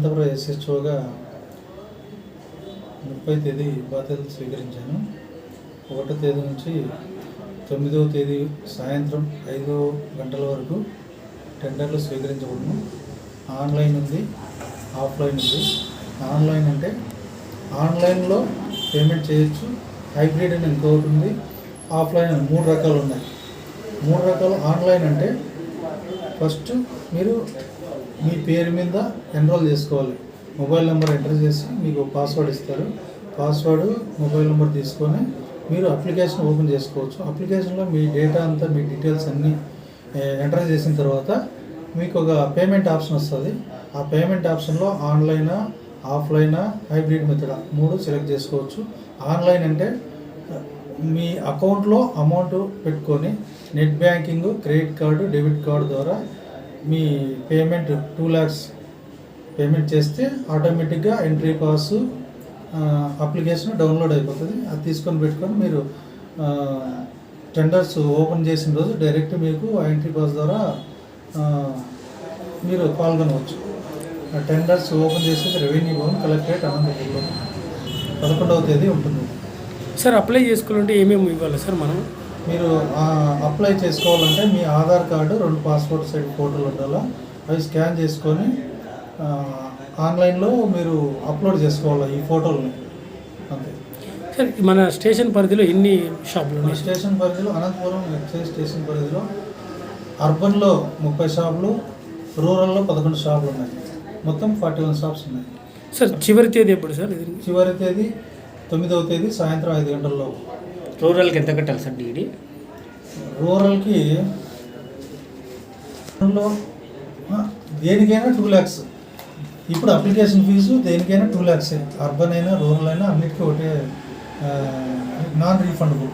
అనంతపురం ఎస్హెచ్ఓగా 30వ తేదీ బాధ్యతలు స్వీకరించాను. 1వ తేదీ నుంచి 9వ తేదీ సాయంత్రం 5 గంటల వరకు టెండర్లు స్వీకరించబడును. ఆన్లైన్ ఉంది, ఆఫ్లైన్ ఉంది. ఆన్లైన్ అంటే ఆన్లైన్లో పేమెంట్ చేయొచ్చు. హైబ్రిడ్ అని ఇంకొకటి ఉంది, ఆఫ్లైన్ అని 3 రకాలు ఉన్నాయి. 3 రకాలు. ఆన్లైన్ అంటే ఫస్ట్ మీరు మీ పేరు మీద ఎన్రోల్ చేసుకోవాలి. మొబైల్ నెంబర్ ఎంటర్ చేసి మీకు పాస్వర్డ్ ఇస్తారు. పాస్వర్డ్ మొబైల్ నెంబర్ తీసుకొని మీరు అప్లికేషన్ ఓపెన్ చేసుకోవచ్చు. అప్లికేషన్లో మీ డేటా అంతా, మీ డీటెయిల్స్ అన్నీ ఎంటర్ చేసిన తర్వాత మీకు ఒక పేమెంట్ ఆప్షన్ వస్తుంది. ఆ పేమెంట్ ఆప్షన్లో ఆన్లైనా, ఆఫ్లైనా, హైబ్రిడ్ మెథడ్ 3 సెలెక్ట్ చేసుకోవచ్చు. ఆన్లైన్ అంటే మీ అకౌంట్లో అమౌంట్ పెట్టుకొని net banking, credit card, debit card ద్వారా మీ పేమెంట్ 2 lakhs పేమెంట్ చేస్తే ఆటోమేటిక్గా ఎంట్రీ పాస్ అప్లికేషన్ డౌన్లోడ్ అయిపోతుంది. అది తీసుకొని పెట్టుకొని మీరు టెండర్స్ ఓపెన్ చేసిన రోజు డైరెక్ట్ మీకు ఎంట్రీ పాస్ ద్వారా మీరు పాల్గొనవచ్చు. టెండర్స్ ఓపెన్ చేసేది రెవెన్యూ భవన్, కలెక్టరేట్, అనంతపురంలో 11వ తేదీ ఉంటుంది. సార్ అప్లై చేసుకోవాలంటే ఏమేమి ఇవ్వాలి సార్ మనం? మీరు అప్లై చేసుకోవాలంటే మీ ఆధార్ కార్డు, 2 పాస్పోర్ట్ సైజ్ ఫోటోలు ఉండాలా. అవి స్కాన్ చేసుకొని ఆన్లైన్లో మీరు అప్లోడ్ చేసుకోవాలి ఈ ఫోటోలని. అంతే సార్. మన స్టేషన్ పరిధిలో ఎన్ని షాపులు ఉన్నాయి? స్టేషన్ పరిధిలో అనంతపురం ఎక్సైజ్ స్టేషన్ పరిధిలో అర్బన్లో 30 షాపులు, రూరల్లో 11 షాపులు ఉన్నాయి. మొత్తం 41 షాప్స్ ఉన్నాయి. సార్ చివరి తేదీ ఎప్పుడు సార్? చివరి తేదీ 9వ తేదీ సాయంత్రం 5 గంటల్లో. రూరల్కి ఎంత కట్టాలి సార్ డీడీ? రూరల్కి దేనికైనా 2 lakhs. ఇప్పుడు అప్లికేషన్ ఫీజు దేనికైనా 2 lakhs. అర్బన్ అయినా, రూరల్ అయినా అన్నిటికీ ఒకటే, నాన్ రీఫండబుల్.